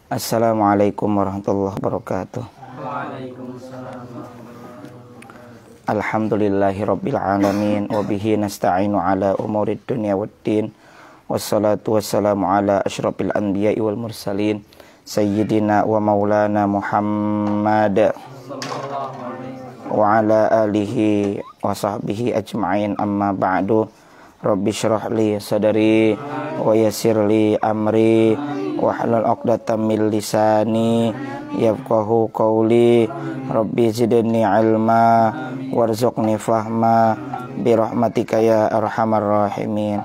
Assalamualaikum warahmatullahi wabarakatuh. Waalaikumsalam. Alhamdulillahirabbil alamin wa bihi nasta'inu ala umurid dunya waddin. Wassalatu wassalamu ala asyrafil anbiya'i wal mursalin sayyidina wa maulana Muhammad wa ala alihi wa sahbihi ajma'in, amma ba'du. Rabbi syrah li sadri wa yassir li amri wahlul 'uqdatam min lisani yafqahu qawli. Rabbi zidni ilma warzuqni fahma birahmatika ya arhamar rahimin.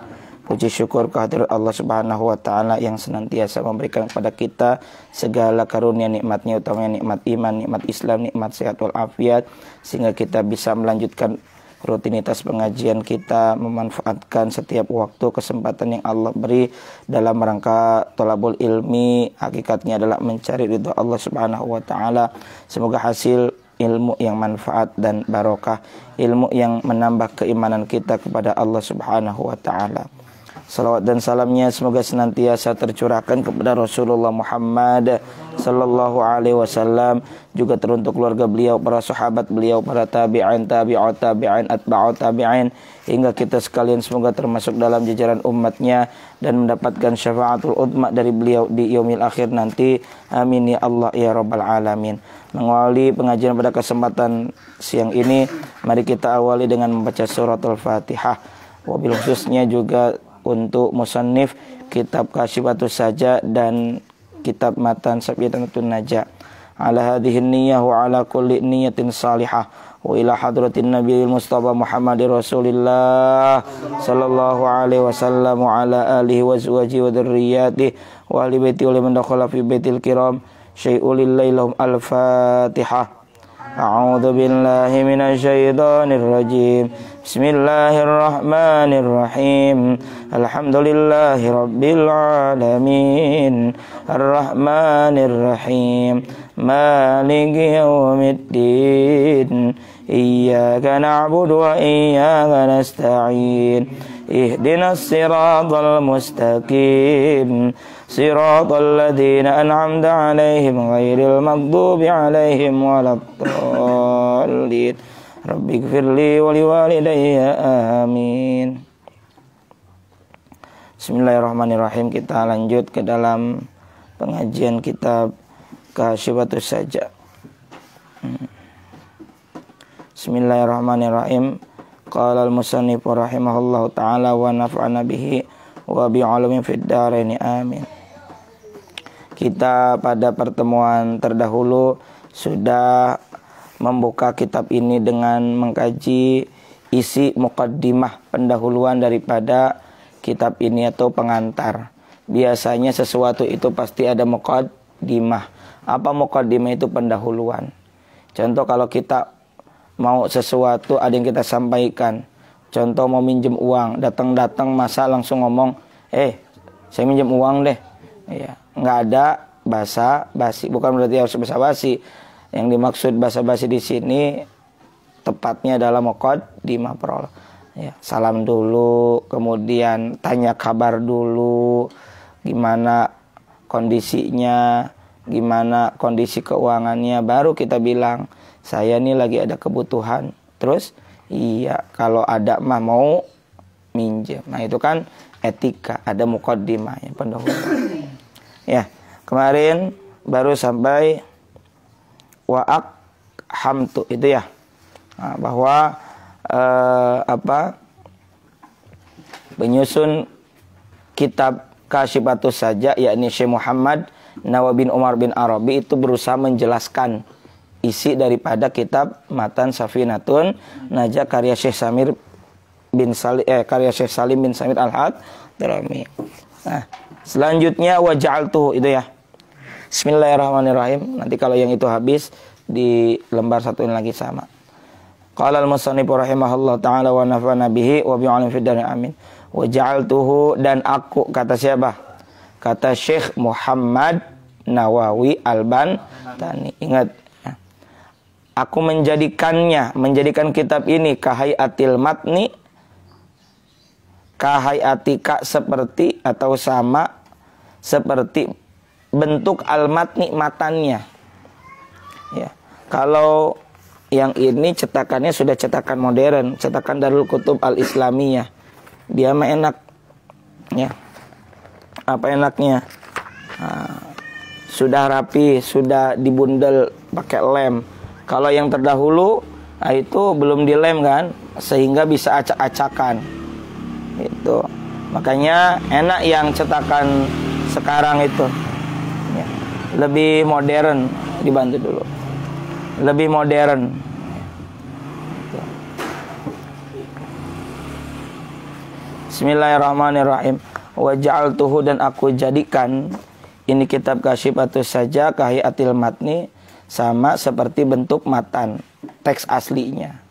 Puji syukur kehadirat Allah Subhanahu wa taala yang senantiasa memberikan kepada kita segala karunia nikmatnya, utamanya nikmat iman, nikmat Islam, nikmat sehat wal afiat, sehingga kita bisa melanjutkan rutinitas pengajian kita, memanfaatkan setiap waktu kesempatan yang Allah beri dalam rangka thalabul ilmi. Hakikatnya adalah mencari ridha Allah Subhanahu wa taala. Semoga hasil ilmu yang manfaat dan barokah, ilmu yang menambah keimanan kita kepada Allah Subhanahu wa taala. Salawat dan salamnya semoga senantiasa tercurahkan kepada Rasulullah Muhammad sallallahu alaihi wasallam, juga teruntuk keluarga beliau, para sahabat beliau, para tabi'in, tabi'ut tabi'in, atba'ut tabi'in, hingga kita sekalian semoga termasuk dalam jajaran umatnya dan mendapatkan syafaatul uzma dari beliau di yaumil akhir nanti. Amin ya Allah ya rabbal alamin. Mengawali pengajian pada kesempatan siang ini, mari kita awali dengan membaca surat Al-Fatihah. Wabil khususnya juga untuk musannif kitab Kasyifatus Saja dan kitab Matan Safiyatul Najah. Ala hadhihi niyyah wa ala kulli niyyatin salihah wa ila hadratin nabiyil mustafa Muhammadir Rasulillah sallallahu alaihi wasallam wa ala alihi wa azwajihi wa dzurriyyatihi wa ahli baiti wa liman dakhala fi baitil kiram syai'ul lailahum. Al-Fatihah. A'udzu billahi minasy syaithanir rajim. Bismillahirrahmanirrahim. Alhamdulillahi rabbil alamin. Arrahmanir rahim. Maliki yaumiddin. Iyyaka na'budu wa iyyaka nasta'in. Ihdinas siratal mustaqim. Siratal ladzina an'amta 'alaihim ghairil maghdubi 'alaihim waladdallin. Rabbighfirli wa liwalidayya amin. Bismillahirrahmanirrahim. Kita lanjut ke dalam pengajian kitab Kasyifatus Saja. Bismillahirrahmanirrahim. Qala al-musannif rahimahullahu ta'ala wa nafa'ana bihi wa bi'ulumin fid dharain amin. Kita pada pertemuan terdahulu sudah membuka kitab ini dengan mengkaji isi muqaddimah, pendahuluan daripada kitab ini atau pengantar. Biasanya sesuatu itu pasti ada muqaddimah. Apa muqaddimah? Itu pendahuluan. Contoh kalau kita mau sesuatu ada yang kita sampaikan. Contoh mau minjem uang, datang-datang masa langsung ngomong, saya minjem uang deh. Ya, nggak ada basa-basi. Bukan berarti harus basa-basi. Yang dimaksud basa-basi di sini tepatnya adalah muqaddimah prolog. Ya, salam dulu, kemudian tanya kabar dulu, gimana kondisinya, gimana kondisi keuangannya, baru kita bilang saya nih lagi ada kebutuhan. Terus iya, kalau ada mah mau minjem. Nah itu kan etika, ada muqaddimah yang pendahuluan. Ya, kemarin baru sampai wa'ak hamtu itu ya. Nah, bahwa penyusun kitab Kasyifatus Saja yakni Syekh Muhammad Nawawi bin Umar bin Arabi itu berusaha menjelaskan isi daripada kitab Matan Safinatun Najah karya Syekh Salim bin Samir Al-Hadrami. Nah, selanjutnya waja'altuhu itu ya. Bismillahirrahmanirrahim. Nanti kalau yang itu habis di lembar satu ini lagi sama. Qala al-musannif rahimahullah ta'ala wa nafa'ana bihi wa bi'alim fid dharain amin. Waja'altuhu, dan aku, kata siapa? Kata Syekh Muhammad Nawawi Al-Bantani. Ingat, aku menjadikan kitab ini kahayatil matni, kahayatika seperti atau sama seperti bentuk al-matni, matannya. Ya. Kalau yang ini cetakannya sudah cetakan modern, cetakan Darul Kutub Al-Islamiyah. Dia mah enak. Ya. Apa enaknya? Nah, sudah rapi, sudah dibundel pakai lem. Kalau yang terdahulu, nah itu belum dilem kan, sehingga bisa acak-acakan. Itu. Makanya enak yang cetakan sekarang itu. Ya. Lebih modern, dibantu dulu. Lebih modern. Bismillahirrahmanirrahim. Wa ja'altuhu, dan aku jadikan ini kitab Kasyifatus Sajjah kahiatil matni, sama seperti bentuk matan teks aslinya.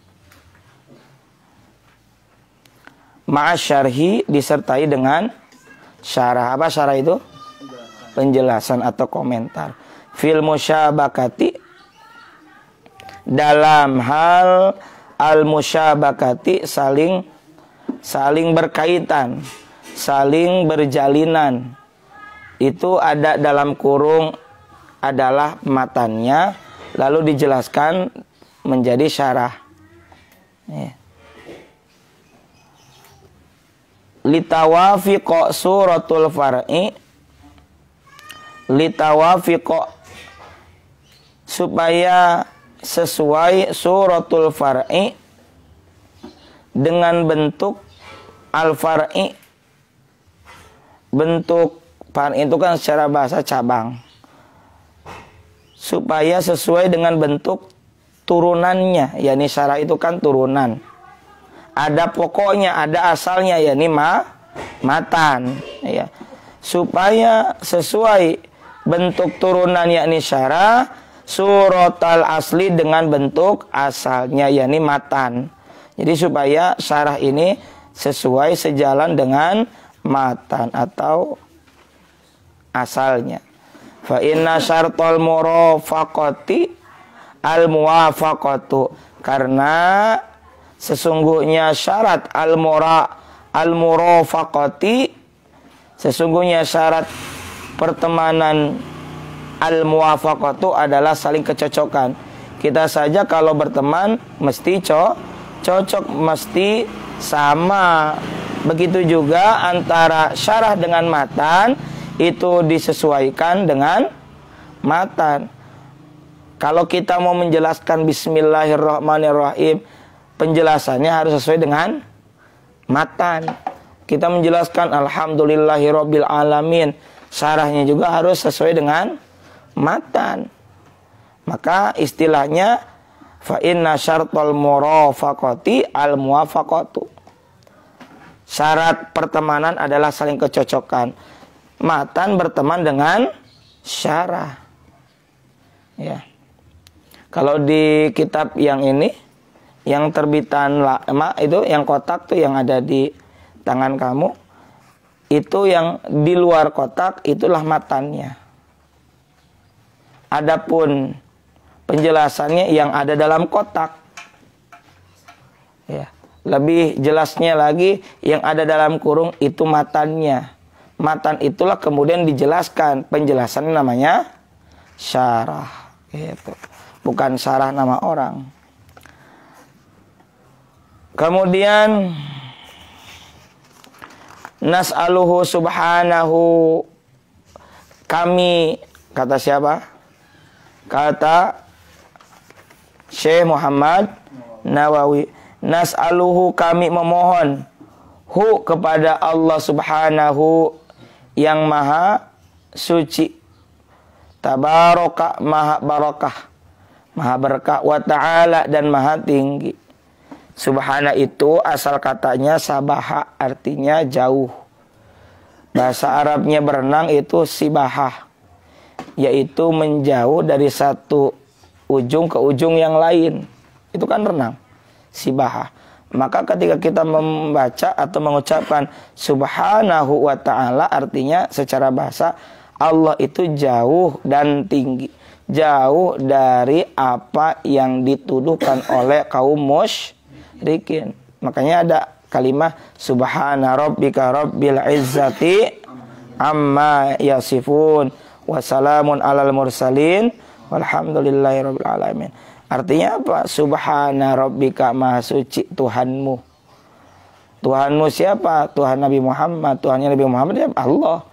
Ma'asyarhi, disertai dengan syarah. Apa syarah itu? Penjelasan atau komentar. Fil musyabakati, dalam hal al-musyabakati, saling berkaitan, saling berjalinan. Itu ada dalam kurung adalah matannya, lalu dijelaskan menjadi syarah. Ya. Litawafiqo suratul far'i, litawafiqo, supaya sesuai suratul far'i dengan bentuk al-far'i. Bentuk far'i itu kan secara bahasa cabang. Supaya sesuai dengan bentuk turunannya, yakni syarah itu kan turunan. Ada pokoknya, ada asalnya, yakni matan. Ya. Supaya sesuai bentuk turunan, yakni syarah, surat al-asli dengan bentuk asalnya, yakni matan. Jadi supaya syarah ini sesuai sejalan dengan matan atau asalnya. Fa inna syartal murafaqati al-muwafaqatu, karena sesungguhnya syarat al-murafaqati, sesungguhnya syarat pertemanan al-muwafaqatu adalah saling kecocokan. Kita saja kalau berteman mesti cocok, mesti sama. Begitu juga antara syarah dengan matan, itu disesuaikan dengan matan. Kalau kita mau menjelaskan Bismillahirrahmanirrahim, penjelasannya harus sesuai dengan matan. Kita menjelaskan Alhamdulillahirabbil alamin, syarahnya juga harus sesuai dengan matan. Maka istilahnya fa inna syartal murafaqati al muwafaqatu. Syarat pertemanan adalah saling kecocokan. Matan berteman dengan syarah. Ya. Kalau di kitab yang ini, yang terbitan lama itu, yang kotak tuh yang ada di tangan kamu, itu yang di luar kotak itulah matannya. Adapun penjelasannya yang ada dalam kotak, ya, lebih jelasnya lagi yang ada dalam kurung itu matannya. Matan itulah kemudian dijelaskan, penjelasannya namanya syarah, gitu. Bukan syarah nama orang. Kemudian nas'aluhu subhanahu, kami, kata siapa? Kata Syekh Muhammad Nawawi, nas'aluhu, kami memohon, hu, kepada Allah subhanahu yang maha suci, tabaraka, maha barakah, maha berkah, wa ta'ala, dan maha tinggi. Subhana itu asal katanya sabaha, artinya jauh. Bahasa Arabnya berenang itu sibahah, yaitu menjauh dari satu ujung ke ujung yang lain. Itu kan renang, sibahah. Maka ketika kita membaca atau mengucapkan subhanahu wa ta'ala, artinya secara bahasa Allah itu jauh dan tinggi, jauh dari apa yang dituduhkan oleh kaum musyrikin. Makanya ada kalimat subhana rabbika rabbil izzati amma yasifun Wassalamun alal mursalin walhamdulillahirabbil alamin. Artinya apa? Subhana rabbika, maha suci Tuhanmu. Tuhanmu siapa? Tuhan Nabi Muhammad. Tuhannya Nabi Muhammad ya Allah.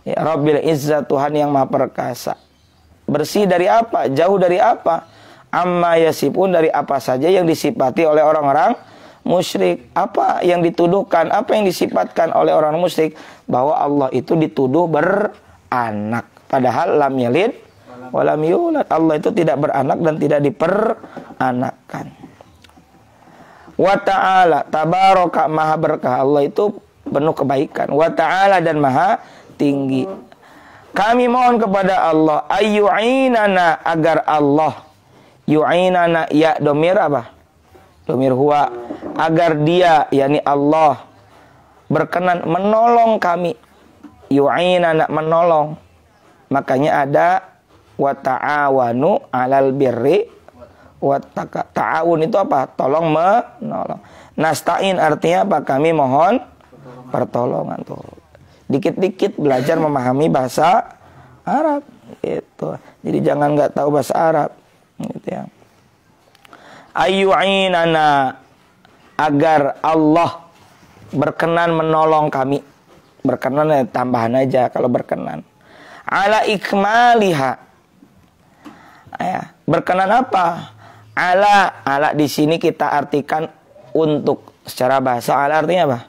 Ya, Rabbil Izzah, Tuhan yang maha perkasa. Bersih dari apa? Jauh dari apa? Amma yasifun, dari apa saja yang disifati oleh orang-orang musyrik. Apa yang dituduhkan, apa yang disifatkan oleh orang musyrik, bahwa Allah itu dituduh beranak. Padahal lam yalid walam yulad. Allah itu tidak beranak dan tidak diperanakkan. Wa ta'ala, tabaraka, maha berkah. Allah itu penuh kebaikan. Wa ta'ala, dan maha tinggi. Kami mohon kepada Allah ayyu'inana, agar Allah yu'inana, ya domir apa? Domir huwa, agar dia, yakni Allah, berkenan menolong kami. Yu'inana, menolong. Makanya ada wa ta'awanu 'alal birri wa ta'awun, itu apa? Tolong menolong. Nasta'in artinya apa? Kami mohon pertolongan tuh. Dikit-dikit belajar memahami bahasa Arab gitu. Jadi jangan nggak tahu bahasa Arab gitu ya. Ayyu'inana, agar Allah berkenan menolong kami. Berkenan ya tambahan aja kalau berkenan. Ala ikmaliha. Ya, berkenan apa? Ala di sini kita artikan untuk. Secara bahasa ala artinya apa?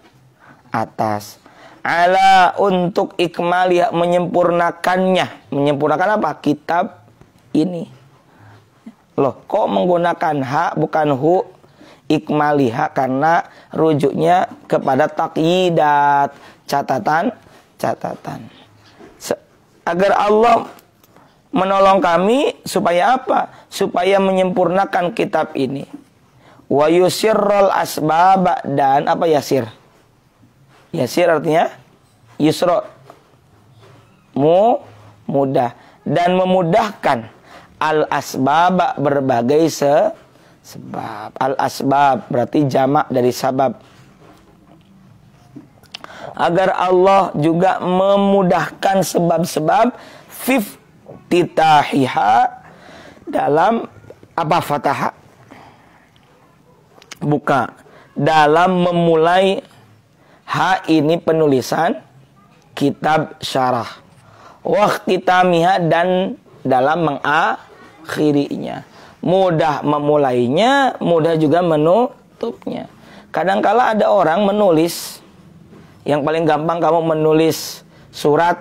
Atas. Ala untuk ikmaliha, menyempurnakannya. Menyempurnakan apa? Kitab ini. Loh, kok menggunakan ha bukan hu? Ikmaliha karena rujuknya kepada taqyidat, catatan. Agar Allah menolong kami supaya apa? Supaya menyempurnakan kitab ini. Wa yusirrul asbab, dan apa yasir? Yasir artinya yusra, mudah, dan memudahkan al asbab, berbagai sebab. Al asbab berarti jamak dari sabab. Agar Allah juga memudahkan sebab-sebab fiftitahiha, dalam apa? Fataha, buka, dalam memulai ha ini penulisan kitab syarah, waqtitamiha, dan dalam mengakhirinya. Mudah memulainya, mudah juga menutupnya. Kadangkala ada orang menulis, yang paling gampang kamu menulis surat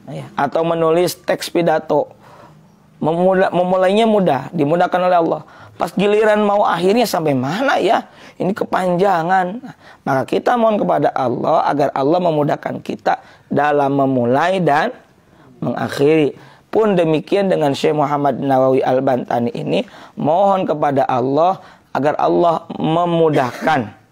ya, atau menulis teks pidato. Memulainya mudah, dimudahkan oleh Allah. Pas giliran mau akhirnya sampai mana ya? Ini kepanjangan. Maka kita mohon kepada Allah agar Allah memudahkan kita dalam memulai dan mengakhiri. Pun demikian dengan Syekh Muhammad Nawawi Al-Bantani ini, mohon kepada Allah agar Allah memudahkan.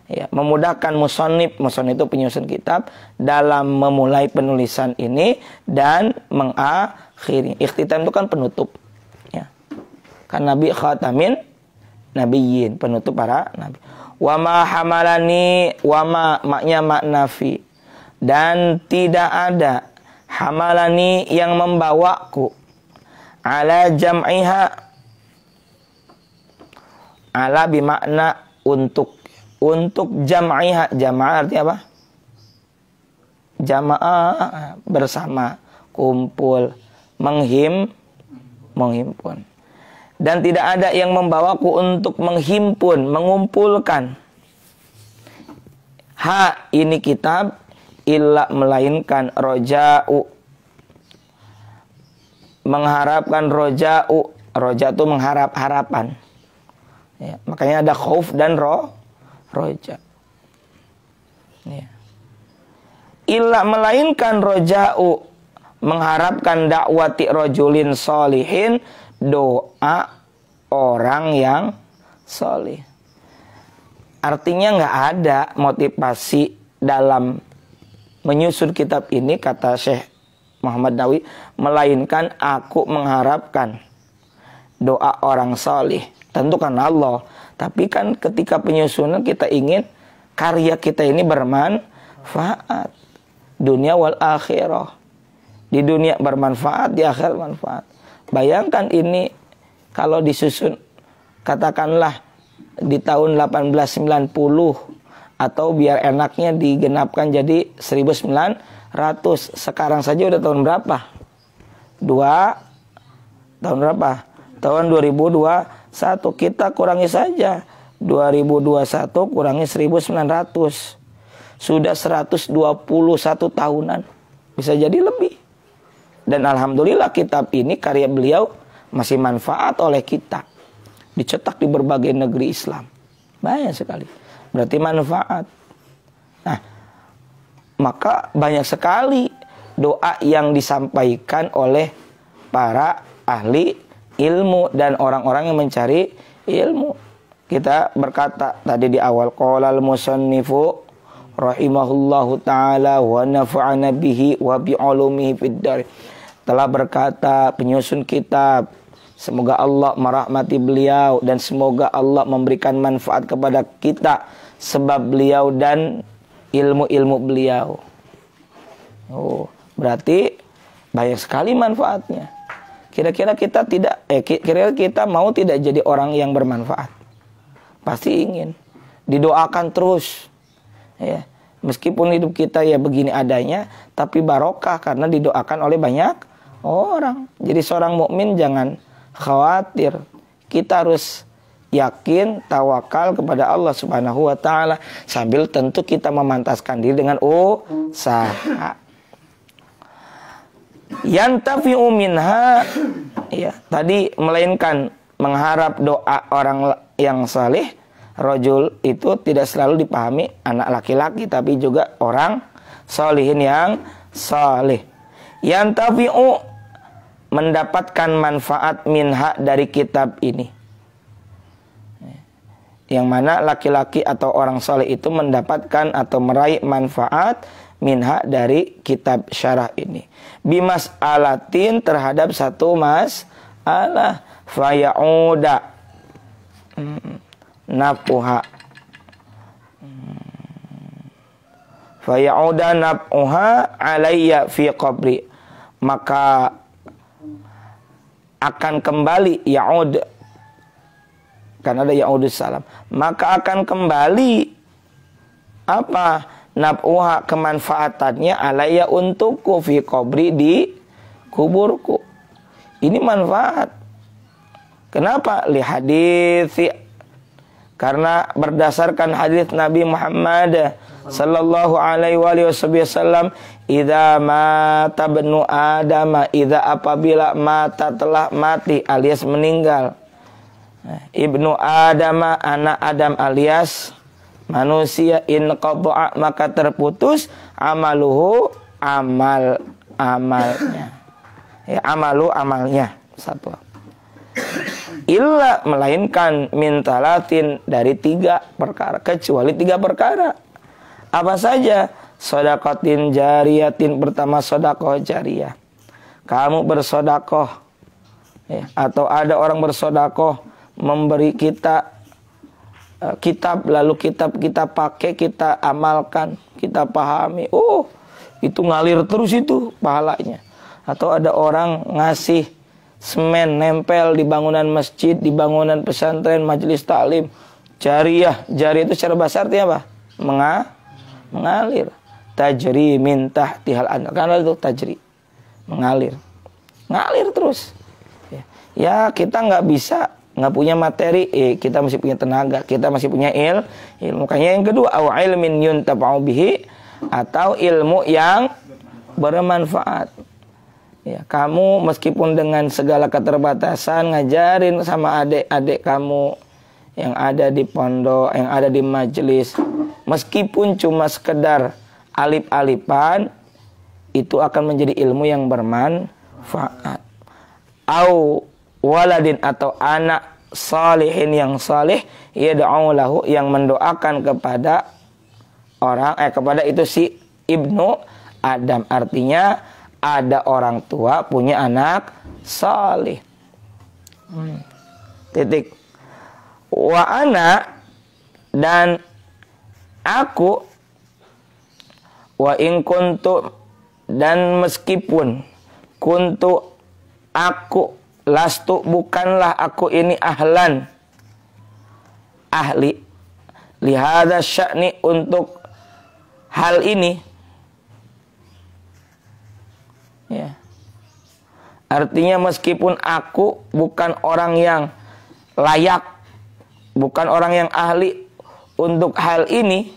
Ya, memudahkan musannif itu penyusun kitab dalam memulai penulisan ini dan mengakhiri. Ikhtitam itu kan penutup. Ya. Kan Nabi khatamin nabiyyin, penutup para nabi. Wa ma hamalani, wa ma maknya maknafi, dan tidak ada hamalani yang membawaku ala jam'iha, ala bimakna untuk jam'iha. Jamaah artinya apa? Jamaah, bersama, kumpul, menghimpun. Dan tidak ada yang membawaku untuk menghimpun, mengumpulkan ha ini kitab, illa melainkan roja'u, mengharapkan roja'u. Roja itu mengharap, harapan ya, makanya ada khauf dan roja ya. Illa melainkan roja'u, mengharapkan dakwati rojulin solihin, doa orang yang solih. Artinya nggak ada motivasi dalam menyusun kitab ini, kata Syekh Muhammad Nawawi, melainkan aku mengharapkan doa orang solih. Tentu kan Allah, tapi kan ketika penyusunan kita ingin karya kita ini bermanfaat dunia wal akhirah, Di dunia bermanfaat, di akhirat manfaat. Bayangkan ini kalau disusun, katakanlah di tahun 1890, atau biar enaknya digenapkan jadi 1900. Sekarang saja udah tahun berapa? Tahun berapa? Tahun 2021. Kita kurangi saja 2021 kurangi 1900. Sudah 121 tahunan. Bisa jadi lebih. Dan alhamdulillah kitab ini karya beliau masih manfaat oleh kita. Dicetak di berbagai negeri Islam. Banyak sekali. Berarti manfaat. Nah, maka banyak sekali doa yang disampaikan oleh para ahli ilmu dan orang-orang yang mencari ilmu. Kita berkata tadi di awal, qala al-musannifu rahimahullahu ta'ala wa nafa'ana bihi wa bi'ulumihi fid dar. Telah berkata penyusun kitab, semoga Allah merahmati beliau dan semoga Allah memberikan manfaat kepada kita sebab beliau dan ilmu-ilmu beliau. Oh, berarti banyak sekali manfaatnya. Kira-kira kita mau tidak jadi orang yang bermanfaat? Pasti ingin. Didoakan terus. Ya, meskipun hidup kita ya begini adanya, tapi barokah karena didoakan oleh banyak orang. Jadi seorang mukmin jangan khawatir. Kita harus yakin, tawakal kepada Allah Subhanahu wa taala, sambil tentu kita memantaskan diri dengan usaha. Yantafi'u minha, ya, tadi melainkan mengharap doa orang yang saleh. Rajul itu tidak selalu dipahami anak laki-laki, tapi juga orang salihin yang saleh. Yantafi'u, mendapatkan manfaat minha, dari kitab ini. Yang mana laki-laki atau orang saleh itu mendapatkan atau meraih manfaat minha, dari kitab syarah ini. Bimas alatin, terhadap satu masalah. Fayauda naf'uha. Fayauda naf'uha alayya fi qabri. Maka akan kembali, yaud, karena ada yaudus salam. Maka akan kembali apa? Naf'uha, kemanfaatannya, alayya, untukku, fi qabri, di kuburku. Ini manfaat. Kenapa? Li hadithi, karena berdasarkan hadis Nabi Muhammad sallallahu alaihi wasallam, idza mata ibnu Adam, idza, apabila mata, telah mati alias meninggal, ibnu Adam, anak Adam alias manusia, in qada'a, maka terputus amaluhu, amalnya. Ya, amalnya satu. Illa, melainkan, min talatin, dari 3 perkara, kecuali 3 perkara. Apa saja? Sodakotin jariyatin, pertama sodakoh jariyah. Kamu bersodakoh, ya, atau ada orang bersodakoh memberi kita kitab, lalu kitab kita pakai, kita amalkan, kita pahami, oh itu ngalir terus itu pahalanya. Atau ada orang ngasih semen nempel di bangunan masjid, di bangunan pesantren, majelis taklim, jariyah. Jariyah itu secara bahasa artinya apa? Mengalir. Tajri min tahtihal anhar, karena itu tajri, mengalir terus. Ya kita nggak bisa, nggak punya materi, kita masih punya tenaga, kita masih punya ilmu. Makanya yang kedua, au ilmin yuntafa'u bihi, atau ilmu yang bermanfaat. Ya, kamu meskipun dengan segala keterbatasan ngajarin sama adik-adik kamu yang ada di pondok, yang ada di majelis, meskipun cuma sekedar alif-alifan, itu akan menjadi ilmu yang bermanfaat. Au waladin, atau anak salihin yang salih, yad'u lahu, yang mendoakan kepada orang, kepada itu si ibnu Adam. Artinya ada orang tua punya anak salih. Titik. Wa ana, dan aku, wa in kuntu, dan meskipun kuntu aku, lastu bukanlah aku ini ahlan, ahli, lihada sya'ni untuk hal ini. Ya. Artinya meskipun aku bukan orang yang layak, bukan orang yang ahli untuk hal ini,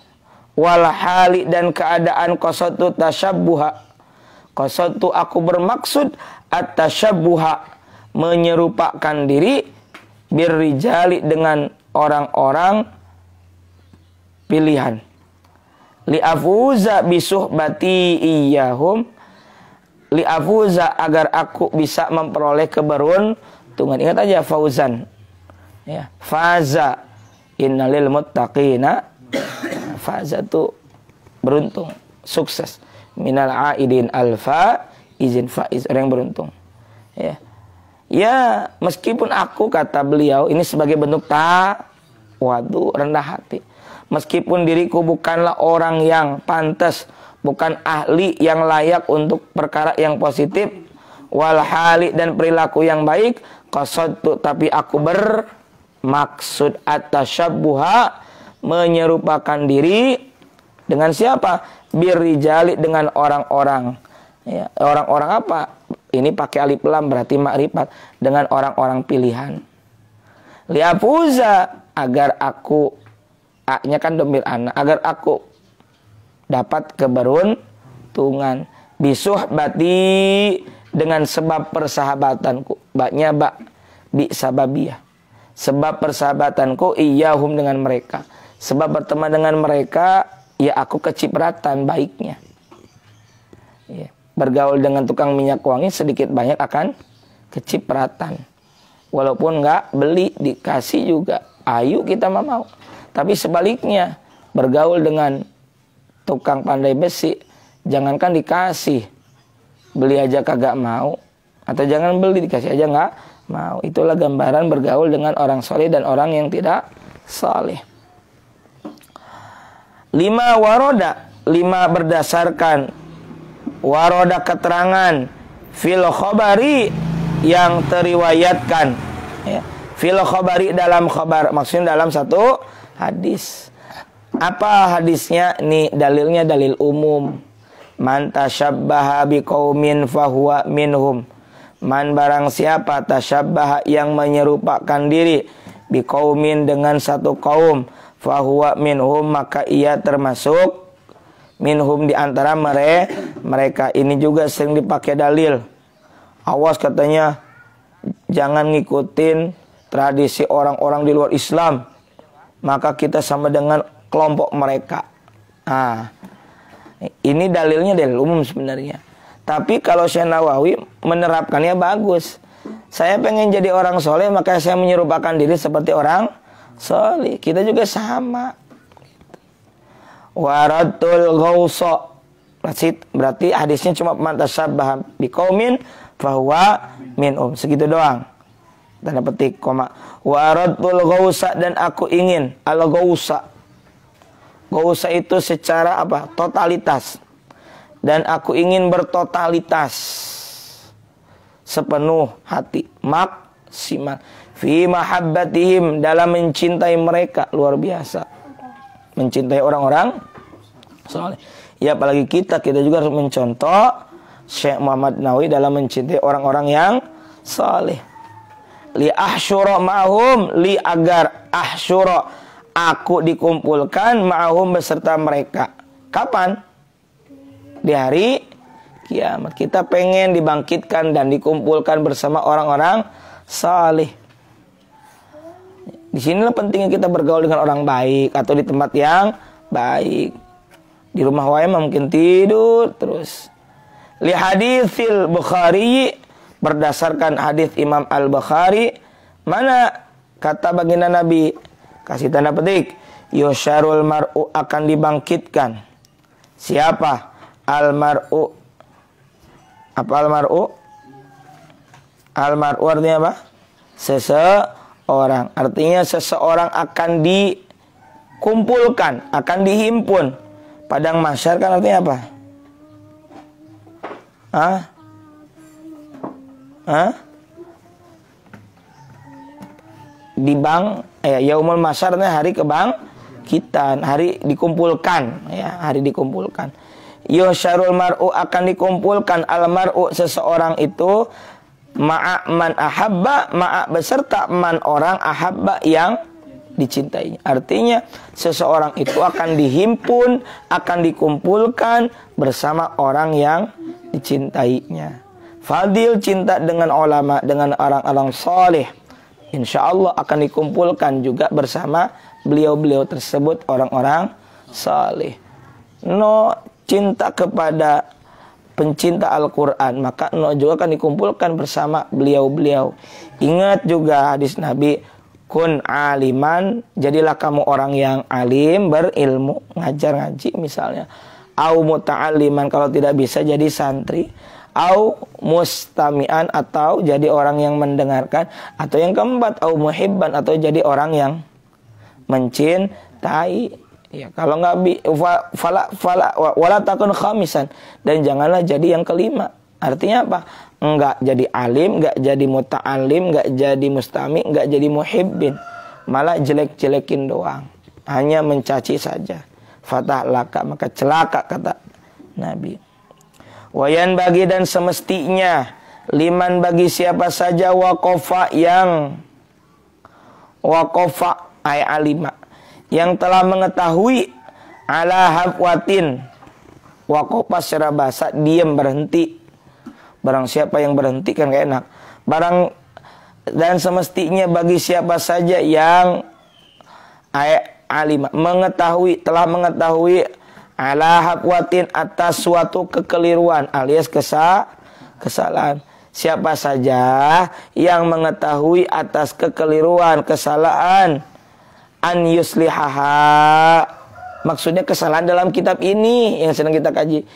wal hali dan keadaan qasatu tasyabbuha, qasatu aku bermaksud at-tasyabbuha, menyerupakan diri birrijali dengan orang-orang pilihan, li'afuza bisuhbati iyahum, li'afuza agar aku bisa memperoleh keberuntungan. Ingat aja fauzan, ya, faza innalil muttaqina, faza itu beruntung, sukses, minal aidin alfa izin faiz, orang yang beruntung. Ya, ya meskipun aku, kata beliau, ini sebagai bentuk tawadhu, rendah hati, meskipun diriku bukanlah orang yang pantas, bukan ahli yang layak untuk perkara yang positif, wal hali dan perilaku yang baik, qasadtu tapi aku bermaksud at-tasyabbuha, menyerupakan diri dengan siapa? Birrijali dengan orang-orang. Ya, orang-orang apa? Ini pakai alif lam berarti makrifat, dengan orang-orang pilihan. Liafuza agar aku, a-nya kan domir anak, agar aku dapat keberuntungan, bisuhbati dengan sebab persahabatanku, baknya bak bi sababiyah, sebab persahabatanku iyahum dengan mereka, sebab berteman dengan mereka ya aku kecipratan baiknya. Ya, bergaul dengan tukang minyak wangi sedikit banyak akan kecipratan, walaupun nggak beli dikasih juga ayo kita mau, tapi sebaliknya bergaul dengan tukang pandai besi, jangankan dikasih, beli aja kagak mau, atau jangan beli dikasih aja nggak mau. Itulah gambaran bergaul dengan orang soleh dan orang yang tidak soleh. 5 waroda, 5 berdasarkan waroda keterangan fil khobari yang teriwayatkan, ya. Fil khobari dalam khobar, maksudnya dalam satu hadis. Apa hadisnya? Nih dalilnya dalil umum. Man tasyabbaha biqaumin fahuwa minhum. Man barang siapa tasyabbaha yang menyerupakan diri biqaumin dengan satu kaum, fahuwa minhum maka ia termasuk minhum di antara mereka. Ini juga sering dipakai dalil. Awas katanya, jangan ngikutin tradisi orang-orang di luar Islam, maka kita sama dengan kelompok mereka. Nah, ini dalilnya dalil umum sebenarnya. Tapi kalau Syekh Nawawi menerapkannya bagus. Saya pengen jadi orang soleh, maka saya menyerupakan diri seperti orang soleh. Kita juga sama. Waratul ghausa, berarti hadisnya cuma mantasabbaha biqaumin fahuwa minhum, segitu doang. Tanda petik, koma. Waratul ghausa dan aku ingin al-ghausa. Ghausa itu secara apa? Totalitas. Dan aku ingin bertotalitas sepenuh hati, maksimal fi mahabbatihim, dalam mencintai mereka, luar biasa. Mencintai orang-orang soleh. Ya apalagi kita juga harus mencontoh Syekh Muhammad Nawawi dalam mencintai orang-orang yang soleh. Li ahsyura ma'hum, li agar ahsyura aku dikumpulkan ma'hum beserta mereka. Kapan? Di hari kiamat. Kita pengen dibangkitkan dan dikumpulkan bersama orang-orang saleh. Di sinilah pentingnya kita bergaul dengan orang baik atau di tempat yang baik. Di rumah wae mungkin tidur terus. Li haditsil Bukhari, berdasarkan hadis Imam Al-Bukhari, mana kata baginda Nabi, kasih tanda petik, yusyarul mar'u, akan dibangkitkan. Siapa? Al-mar'u. Apa al-mar'u? Al-mar'u artinya apa? Seseorang. Artinya seseorang akan dikumpulkan, akan dihimpun. Padang mahsyar kan artinya apa? Hah? Di bank, yaumul masyarnya hari kebangkitan, hari dikumpulkan, ya, hari dikumpulkan. Yusyarul mar'u akan dikumpulkan al mar'u seseorang itu ma'a man ahabba, ma'a beserta man orang ahabba yang dicintainya. Artinya seseorang itu akan dihimpun, akan dikumpulkan bersama orang yang dicintainya. Fadil cinta dengan ulama, dengan orang-orang saleh, insya Allah akan dikumpulkan juga bersama beliau-beliau tersebut, orang-orang saleh. No cinta kepada pencinta Al-Quran, maka no juga akan dikumpulkan bersama beliau-beliau. Ingat juga hadis Nabi, kun aliman, jadilah kamu orang yang alim, berilmu, ngajar ngaji misalnya. Au muta'alliman, kalau tidak bisa jadi santri. Au mustami'an, atau jadi orang yang mendengarkan. Atau yang keempat, au muhibban, atau jadi orang yang mencintai. Ya, kalau nggak wala takun khamisan, dan janganlah jadi yang kelima. Artinya apa? Enggak jadi alim, enggak jadi muta'alim, enggak jadi mustami, enggak jadi muhibbin. Malah jelek-jelekin doang. Hanya mencaci saja. Fatah laka, maka celaka kata Nabi. Wayan bagi dan semestinya liman bagi siapa saja waqafa yang waqafa ay alima yang telah mengetahui ala hafwatin, waqafa secara bahasa diam, berhenti. Barang siapa yang berhenti kan gak enak. Barang dan semestinya bagi siapa saja yang alima mengetahui, telah mengetahui ala hafwatin atas suatu kekeliruan alias kesalahan. Siapa saja yang mengetahui atas kekeliruan, kesalahan, an yuslihaha, maksudnya kesalahan dalam kitab ini yang sedang kita kaji.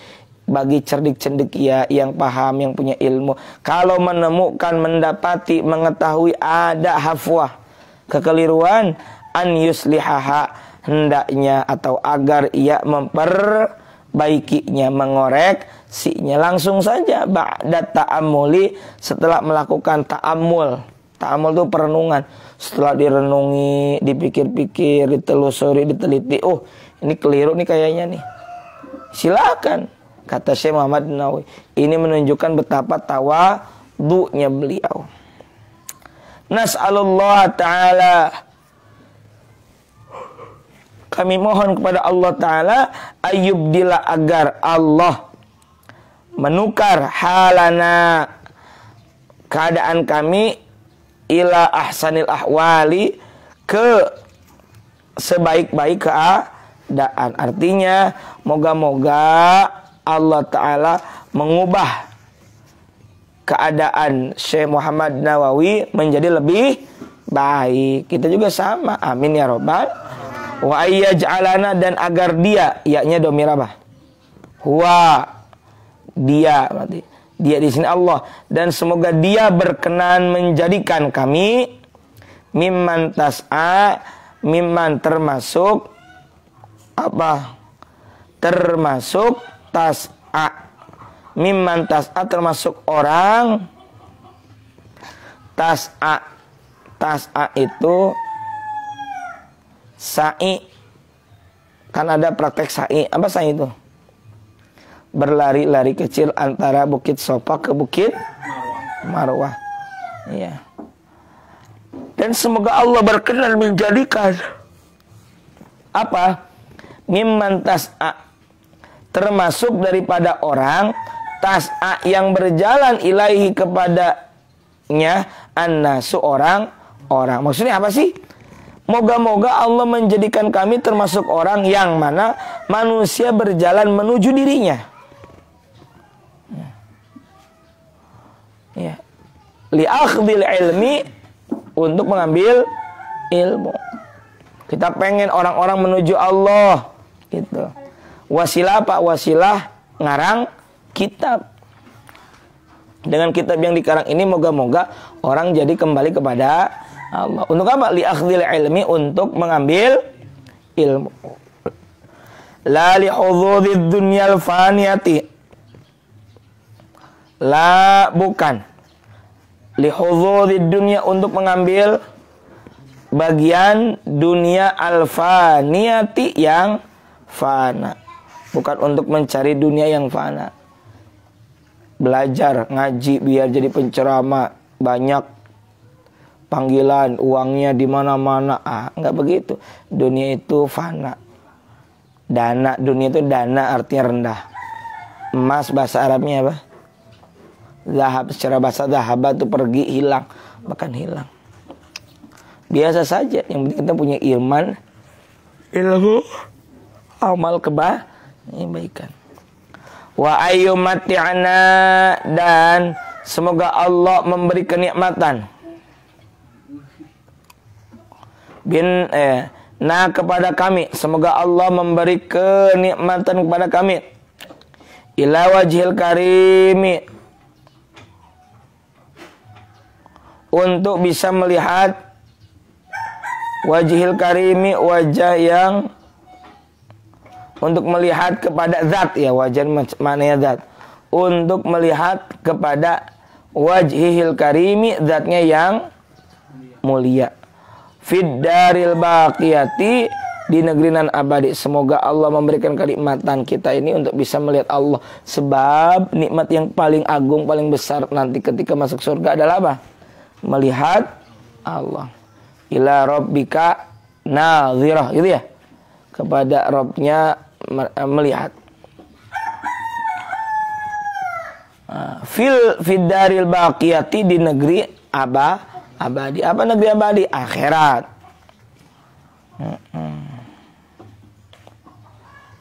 Bagi cerdik-cerdik ya, yang paham, yang punya ilmu, kalau menemukan, mendapati, mengetahui ada hafwah, kekeliruan, an yuslihaha, hendaknya atau agar ia memperbaikinya, mengoreksinya langsung saja ba'da ta'amuli, setelah melakukan ta'amul. Ta'amul itu perenungan. Setelah direnungi, dipikir-pikir, ditelusuri, diteliti, oh ini keliru nih kayaknya nih, silakan. Kata Syekh Muhammad Nawawi, ini menunjukkan betapa tawadhu'nya beliau. Nas'alullah ta'ala, kami mohon kepada Allah Ta'ala, ayyubdila, agar Allah menukar halana, keadaan kami, ila ahsanil ahwali, ke sebaik-baik keadaan. Artinya moga-moga Allah Ta'ala mengubah keadaan Syekh Muhammad Nawawi menjadi lebih baik. Kita juga sama, amin ya robbal. Wa ayyaj'alana, dan agar dia, yaknya domir apa? Huwa, dia, berarti dia di sini Allah, dan semoga dia berkenan menjadikan kami mimman tas'a, mimman termasuk apa? Termasuk tas'a, mimman tas'a, termasuk orang tas'a. Tas'a itu sa'i, kan ada praktek sa'i. Apa sa'i itu? Berlari-lari kecil antara Bukit Sofa ke Bukit Marwah. Iya. Dan semoga Allah berkenan menjadikan apa? Mimman tas'a, termasuk daripada orang tas'a yang berjalan ilaihi kepadanya annasu, orang-orang. Maksudnya apa sih? Moga-moga Allah menjadikan kami termasuk orang yang mana manusia berjalan menuju dirinya. Ya. Li'akhdil ilmi, untuk mengambil ilmu. Kita pengen orang-orang menuju Allah gitu. Wasilah apa? Wasilah ngarang kitab. Dengan kitab yang dikarang ini moga-moga orang jadi kembali kepada Allah. Untuk apa? Li'akhdil ilmi, untuk mengambil ilmu. La lihududid dunyal faniyati. La, bukan. Lihudzurid dunya, untuk mengambil bagian dunia al-faniyati yang fana. Bukan untuk mencari dunia yang fana. Belajar, ngaji biar jadi penceramah, banyak panggilan, uangnya di mana-mana. Enggak begitu. Dunia itu fana. Dana, dunia itu dana artinya rendah. Emas bahasa Arabnya apa? Zahab, secara bahasa zahaba itu pergi, hilang, bahkan hilang. Biasa saja, yang penting kita punya iman, ilmu, amal kebaikan. Wa ayyumati'ana, dan semoga Allah memberi kenikmatan kepada kami, semoga Allah memberi kenikmatan kepada kami, ila wajhil karimi, untuk bisa melihat wajhil karimi, wajah yang, untuk melihat kepada zat, ya wajah maknanya zat, untuk melihat kepada wajhil karimi, zatnya yang mulia. Fid daril baqiyati, di negeri nan abadi. Semoga Allah memberikan kenikmatan kita ini untuk bisa melihat Allah. Sebab nikmat yang paling agung, paling besar nanti ketika masuk surga adalah apa? Melihat Allah. Ila rabbika nazirah, gitu ya, kepada Rabbnya melihat. Fil daril baqiyati, di negeri abadi. Apa negeri abadi? Akhirat.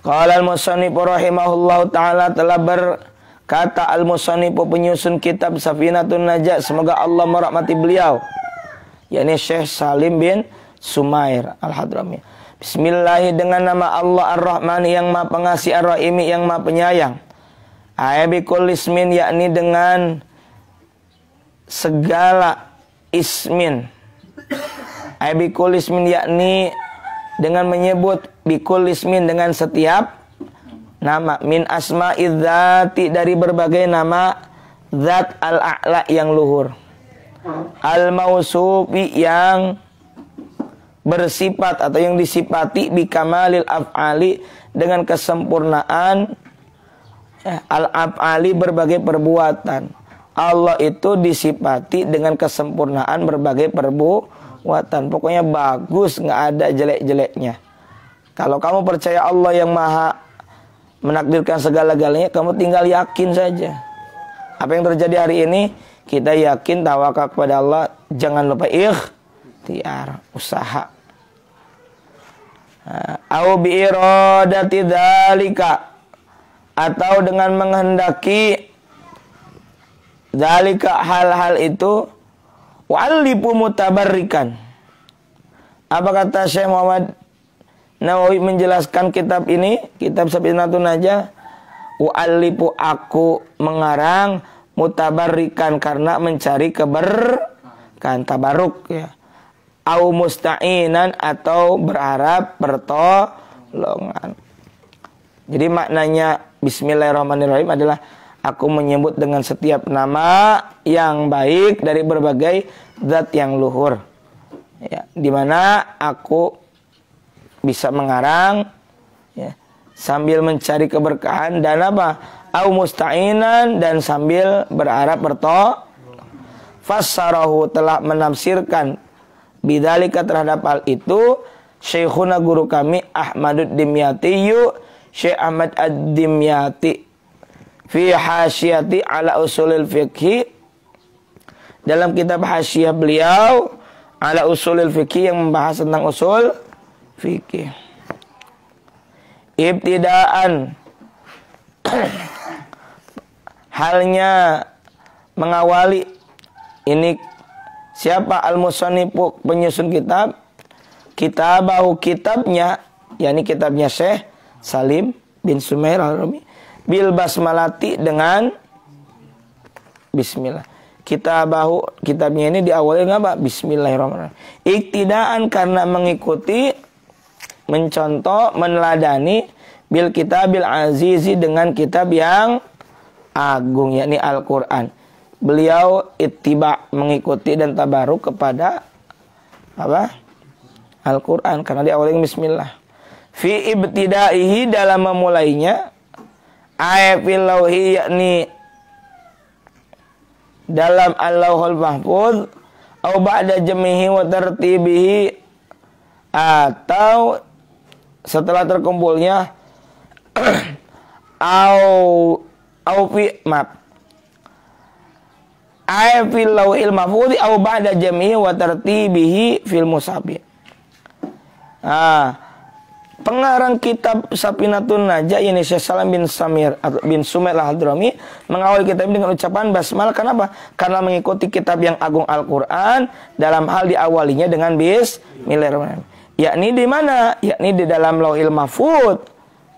Qala al-musannif rahimahullahu taala, telah berkata al-musannif, penyusun kitab Safinatun Najah, semoga Allah merahmati beliau, yakni Syekh Salim bin Sumair Al-Hadrami. Bismillah, dengan nama Allah Ar-Rahman, yang Maha Pengasih, Ar-Rahimi, yang Maha Penyayang. Ayabikul ismin, yakni dengan segala ismin. Ayabikul ismin, yakni dengan menyebut, bikul ismin, dengan setiap nama, min asma'iz dzati, dari berbagai nama zat al-a'la, yang luhur, al-mausufi, yang bersifat atau yang disifati, bikamalil af'ali, dengan kesempurnaan al-af'ali, berbagai perbuatan. Allah itu disifati dengan kesempurnaan berbagai perbuatan. Pokoknya bagus, nggak ada jelek-jeleknya. Kalau kamu percaya Allah yang maha menakdirkan segala-galanya, kamu tinggal yakin saja. Apa yang terjadi hari ini, kita yakin, tawakal kepada Allah. Jangan lupa ikhtiar, usaha. Au bi iradati dzalika, atau dengan menghendaki dzalika, hal-hal itu, wa'allifu mutabarrikan. Apa kata Syekh Muhammad Nawawi menjelaskan kitab ini, kitab Safinatun Najah? Wa'allifu, aku mengarang, mutabarrikan, karena mencari keberkahan, tabaruk, ya. Au musta'inan, atau berharap pertolongan. Jadi maknanya Bismillahirrahmanirrahim adalah aku menyebut dengan setiap nama yang baik dari berbagai zat yang luhur, ya, dimana aku bisa mengarang, ya, sambil mencari keberkahan, dan apa? Au musta'inan, dan sambil berharap pertolongan. Fassarahu, telah menafsirkan bidzalika, terhadap hal itu, Syekhuna, guru kami, Ahmadud Dimyatiyu, Syekh Ahmad Ad-Dimyati, fi hasyiyati ala usulil fiqhi, dalam kitab hasyiyah beliau ala usulil fiqhi, yang membahas tentang usul fikih. Ibtidaan, halnya mengawali. Ini siapa? Al-musannifu, penyusun kitab. Kitabahu, kitabnya, yakni kitabnya Syekh Salim bin Sumair Al-Rumi, bil basmalati, dengan bismillah. Kitabahu, kitabnya ini diawali dengan apa? Bismillahirrahmanirrahim. Iktidaan, karena mengikuti, mencontoh, meneladani, bil kitabil azizi, dengan kitab yang agung, yakni Al-Quran. beliau ittiba, mengikuti dan tabaruk kepada apa? Al-Quran, karena diawali bismillah. Fi ibtidaihi, dalam memulainya, fil lauhi, yakni dalam Allahul Mahfuz, au ba'da jamihi wa tartibihi, atau setelah terkumpulnya, au fi fil lauhil mahfuz au ba'da jamihi wa tartibihi fil mushafi. Pengarang kitab Safinatun Najah ini Syekh Salam bin Samir bin Sumail Al-Hadrami mengawali kitab ini dengan ucapan basmalah. Kenapa? Karena mengikuti kitab yang agung Al-Quran dalam hal diawalinya dengan bismillahirrahmanirrahim. Yakni di mana? Yakni di dalam Lauhil Mahfuz.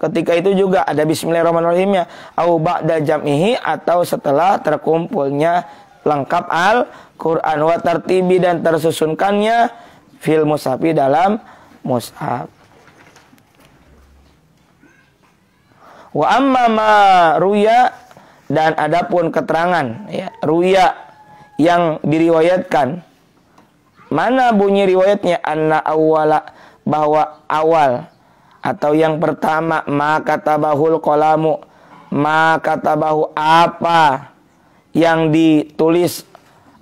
Ketika itu juga ada bismillahirrahmanirrahimnya. Au ba'da jam'ihi, atau setelah terkumpulnya lengkap Al-Quran, wa tartibi, dan tersusunkannya fil mushafi, dalam mushaf. Wa amma ma ruya, dan adapun keterangan ya, ruya yang diriwayatkan. Mana bunyi riwayatnya? Anna awwala, bahwa awal atau yang pertama, maka tabahul qalamu, maka tabahu, apa yang ditulis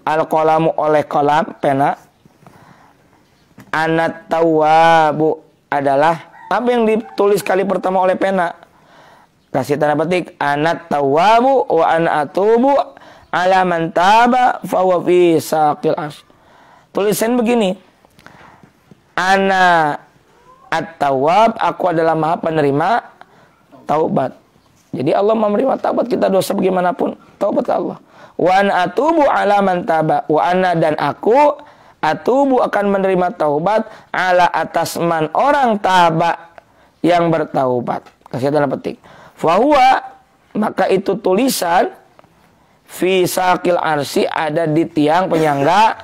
al-qalamu oleh qalam, pena. Anat tawabu, adalah apa yang ditulis kali pertama oleh pena. Kasih tanda petik, anat tawabu wa ana atubu ala man taba fa huwa fi saqil ash. Tulisan begini, ana at-tawwab, aku adalah maha penerima taubat. Jadi Allah menerima taubat kita, dosa bagaimanapun, taubat Allah. Wa ana atubu ala man taba, wa ana, dan aku atubu, akan menerima taubat, ala, atas man, orang taba, yang bertaubat. Kasih tanda petik. Fahuwa, maka itu tulisan fi saqil arsy, ada di tiang penyangga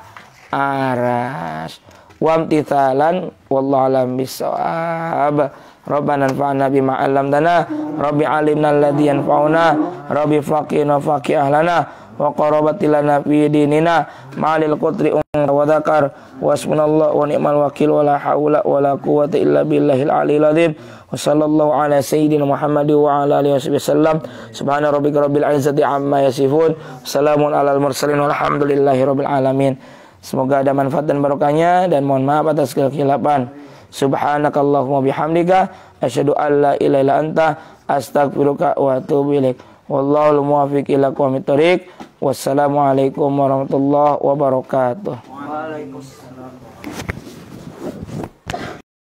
aras. Wamtithalan wallahu alam bissawab. Rabbana anfa'na bima 'allamtana, rabbi 'allimna alladhi yanfa'una, rabbi faqihna faqih ahlana, wa qarabatilana fi dinina ma'alil qutri wa dzakar wa hasbunallahu wa ni'mal wakil wa la haula wa la quwwata illa billahil aliyil azim. Wa sallallahu ala sayyidina Muhammad wa ala alihi wasallam. Subhana rabbika rabbil izzati amma yasifun, salamun alal mursalin walhamdulillahi rabbil alamin. Semoga ada manfaat dan barokahnya, dan mohon maaf atas segala kehilapan. Subhanakallahumma bihamdika asyhadu an la ilaha illa anta astaghfiruka wa atubu ilaik. Wallahul muwaffiq ila aqwamit thoriq. Wassalamualaikum warahmatullahi wabarakatuh. Waalaikumsalam.